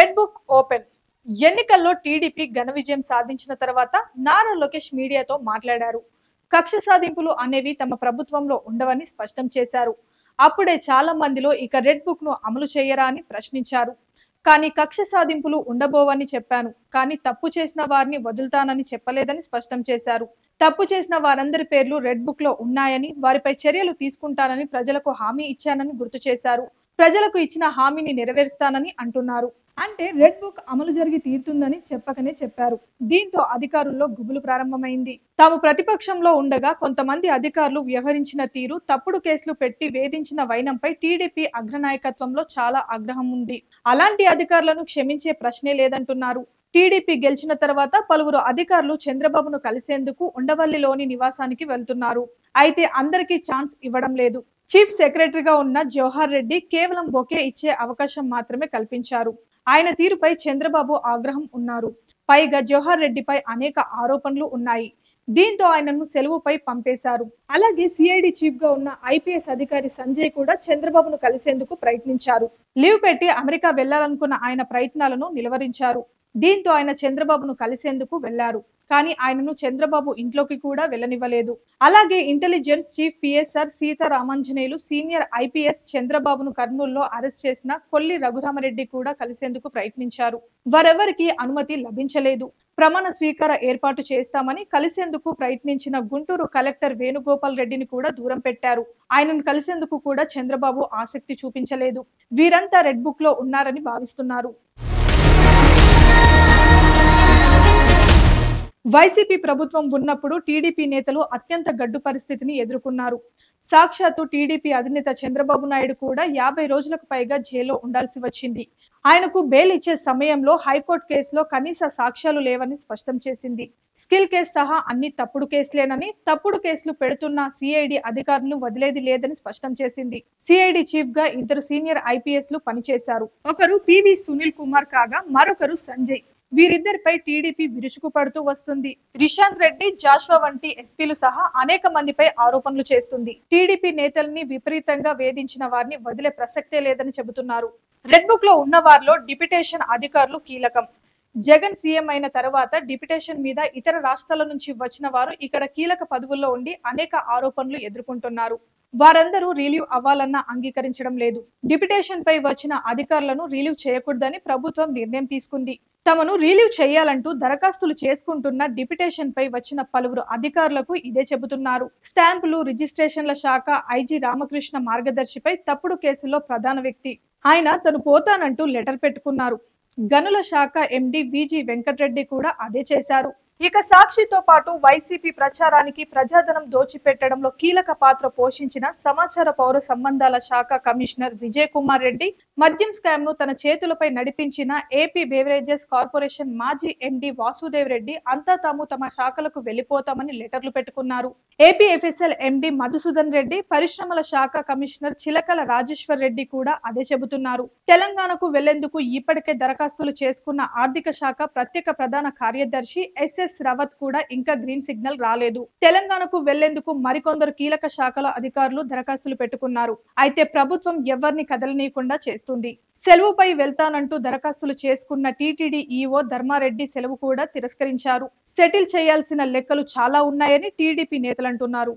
Red book open. ఎన్నికల్లో TDP ఘన విజయం సాధించిన తర్వాత నారా లోకేష్ మీడియాతో మాట్లాడారు. కక్ష సాధింపులు అనేవి తమ ప్రభుత్వంలో ఉండవని స్పష్టం చేశారు. అప్పుడే చాలా మందిలో ఇక రెడ్ బుక్ ను అమలు చేయరా అని ప్రశ్నించారు. కానీ కక్ష సాధింపులు ఉండబోవని చెప్పాను, కానీ తప్పు చేసిన వారిని వదులుతానని చెప్పలేదని స్పష్టం చేశారు. తప్పు చేసిన వారందరి పేర్లు రెడ్ బుక్ లో ఉన్నాయని, వారిపై చర్యలు తీసుకుంటానని ప్రజలకు హామీ ఇచ్చానని గుర్తు చేశారు. ప్రజలకు ఇచ్చిన హామీని నెరవేరుస్తానని అంటున్నారు. అంటే రెడ్ బుక్ అమలు జరిగి తీరుతుందని చెప్పకనే చెప్పారు. దీంతో అధికారుల్లో గుబులు ప్రారంభమైంది. తాము ప్రతిపక్షంలో ఉండగా కొంతమంది అధికారులు వ్యవహరించిన తీరు, తప్పుడు కేసులు పెట్టి వేధించిన వైనంపై టీడీపీ అగ్రనాయకత్వంలో చాలా ఆగ్రహం ఉంది. అలాంటి అధికారులను క్షమించే ప్రశ్నే లేదంటున్నారు. టీడీపీ గెలిచిన తర్వాత పలువురు అధికారులు చంద్రబాబును కలిసేందుకు ఉండవల్లిలోని నివాసానికి వెళ్తున్నారు. అయితే అందరికీ ఛాన్స్ ఇవ్వడం లేదు. చీఫ్ సెక్రటరీగా ఉన్న జవహర్ రెడ్డి కేవలం బొకే ఇచ్చే అవకాశం మాత్రమే కల్పించారు. ఆయన తీరుపై చంద్రబాబు ఆగ్రహం ఉన్నారు. పైగా జవహర్ రెడ్డిపై అనేక ఆరోపణలు ఉన్నాయి. దీంతో ఆయనను సెలవుపై పంపేశారు. అలాగే సిఐడి చీఫ్ గా ఉన్న ఐపీఎస్ అధికారి సంజయ్ కూడా చంద్రబాబును కలిసేందుకు ప్రయత్నించారు. లీవ్ పెట్టి అమెరికా వెళ్లాలనుకున్న ఆయన ప్రయత్నాలను నిలువరించారు. దీంతో ఆయన చంద్రబాబును కలిసేందుకు వెళ్లారు. కానీ ఆయనను చంద్రబాబు ఇంట్లోకి కూడా వెళ్లనివ్వలేదు. అలాగే intelligence chief PSR Seetharamanjaneyulu, senior IPS చంద్రబాబును కర్నూలులో అరెస్ట్ చేసిన కొల్లి రఘురామరెడ్డి కూడా కలిసేందుకు ప్రయత్నించారు. వారెవరికి అనుమతి లభించలేదు. ప్రమాణ స్వీకార ఏర్పాటు చేస్తామని కలిసేందుకు ప్రయత్నించిన గుంటూరు కలెక్టర్ వేణుగోపాల్ రెడ్డిని కూడా దూరం పెట్టారు. ఆయనను కలిసేందుకు కూడా చంద్రబాబు ఆసక్తి చూపించలేదు. వీరంతా రెడ్ బుక్ లో ఉన్నారని భావిస్తున్నారు. వైసీపీ ప్రభుత్వం ఉన్నప్పుడు టీడీపీ నేతలు అత్యంత గడ్డు పరిస్థితిని ఎదుర్కొన్నారు. సాక్షాత్తు టీడీపీ అధినేత చంద్రబాబు నాయుడు కూడా 50 రోజులకు పైగా జైల్లో ఉండాల్సి వచ్చింది. ఆయనకు బెయిల్ ఇచ్చే సమయంలో హైకోర్టు కేసులో కనీస సాక్ష్యాలు లేవని స్పష్టం చేసింది. స్కిల్ కేసు సహా అన్ని తప్పుడు కేసులేనని, తప్పుడు కేసులు పెడుతున్న సిఐడి అధికారులను వదిలేది లేదని స్పష్టం చేసింది. సిఐడి చీఫ్ గా 2 సీనియర్ ఐపీఎస్ లు పనిచేశారు. ఒకరు పివి సునీల్ కుమార్ కాగా మరొకరు సంజయ్. వీరిద్దరిపై టీడీపీ విరుచుకుపడుతూ వస్తుంది. రిషాంత్ రెడ్డి, జాషువా వంటి ఎస్పీలు సహా అనేక మందిపై ఆరోపణలు చేస్తుంది. టీడీపీ నేతల్ని విపరీతంగా వేధించిన వారిని వదిలే ప్రసక్తే లేదని చెబుతున్నారు. రెడ్ బుక్ లో ఉన్న వారిలో డిప్యుటేషన్ అధికారులు కీలకం. జగన్ సీఎం అయిన తర్వాత డిప్యుటేషన్ మీద ఇతర రాష్ట్రాల నుంచి వచ్చిన వారు ఇక్కడ కీలక పదవుల్లో ఉండి అనేక ఆరోపణలు ఎదుర్కొంటున్నారు. వారందరూ రిలీవ్ అవ్వాలన్నా అంగీకరించడం లేదు. డిప్యుటేషన్ పై వచ్చిన అధికారులను రిలీవ్ చేయకూడదని ప్రభుత్వం నిర్ణయం తీసుకుంది. తమను రిలీవ్ చేయాలంటూ దరఖాస్తులు చేసుకుంటున్న డిప్యుటేషన్ పై వచ్చిన పలువురు అధికారులకు ఇదే చెబుతున్నారు. స్టాంపులు, రిజిస్ట్రేషన్ల శాఖ ఐజీ రామకృష్ణ మార్గదర్శిపై తప్పుడు కేసుల్లో ప్రధాన వ్యక్తి. ఆయన తను పోతానంటూ లెటర్ పెట్టుకున్నారు. గనుల శాఖ ఎండీ విజి వెంకటరెడ్డి కూడా అదే చేశారు. ఇక సాక్షితో పాటు వైసీపీ ప్రచారానికి ప్రజాధనం దోచిపెట్టడంలో కీలక పాత్ర పోషించిన సమాచార పౌర సంబంధాల శాఖ కమిషనర్ విజయ్ కుమార్ రెడ్డి, మద్యం స్కామ్ ను తన చేతులపై నడిపించిన ఏపీ బెవరేజెస్ కార్పొరేషన్ మాజీ ఎండీ వాసుదేవ్ రెడ్డి అంతా తాము తమ శాఖలకు వెళ్లిపోతామని లెటర్లు పెట్టుకున్నారు. AP FSL MD Madhusudan Reddy, పరిశ్రమల శాఖ కమిషనర్ చిలకల రాజేశ్వర్ రెడ్డి కూడా అదే చెబుతున్నారు. తెలంగాణకు వెళ్లేందుకు ఇప్పటికే దరఖాస్తులు చేసుకున్న ఆర్థిక శాఖ ప్రత్యేక ప్రధాన కార్యదర్శి ఎస్ఎస్ రవత్ కూడా ఇంకా గ్రీన్ సిగ్నల్ రాలేదు. తెలంగాణకు వెళ్లేందుకు మరికొందరు కీలక శాఖల అధికారులు దరఖాస్తులు పెట్టుకున్నారు. అయితే ప్రభుత్వం ఎవరిని కదలనీయకుండా చేస్తుంది. సెలవుపై వెళ్తానంటూ దరఖాస్తులు చేసుకున్న టీటీడీ ఈఓ ధర్మారెడ్డి సెలవు కూడా తిరస్కరించారు. సెటిల్ చేయాల్సిన లెక్కలు చాలా ఉన్నాయని టీడీపీ నేతలంటున్నారు.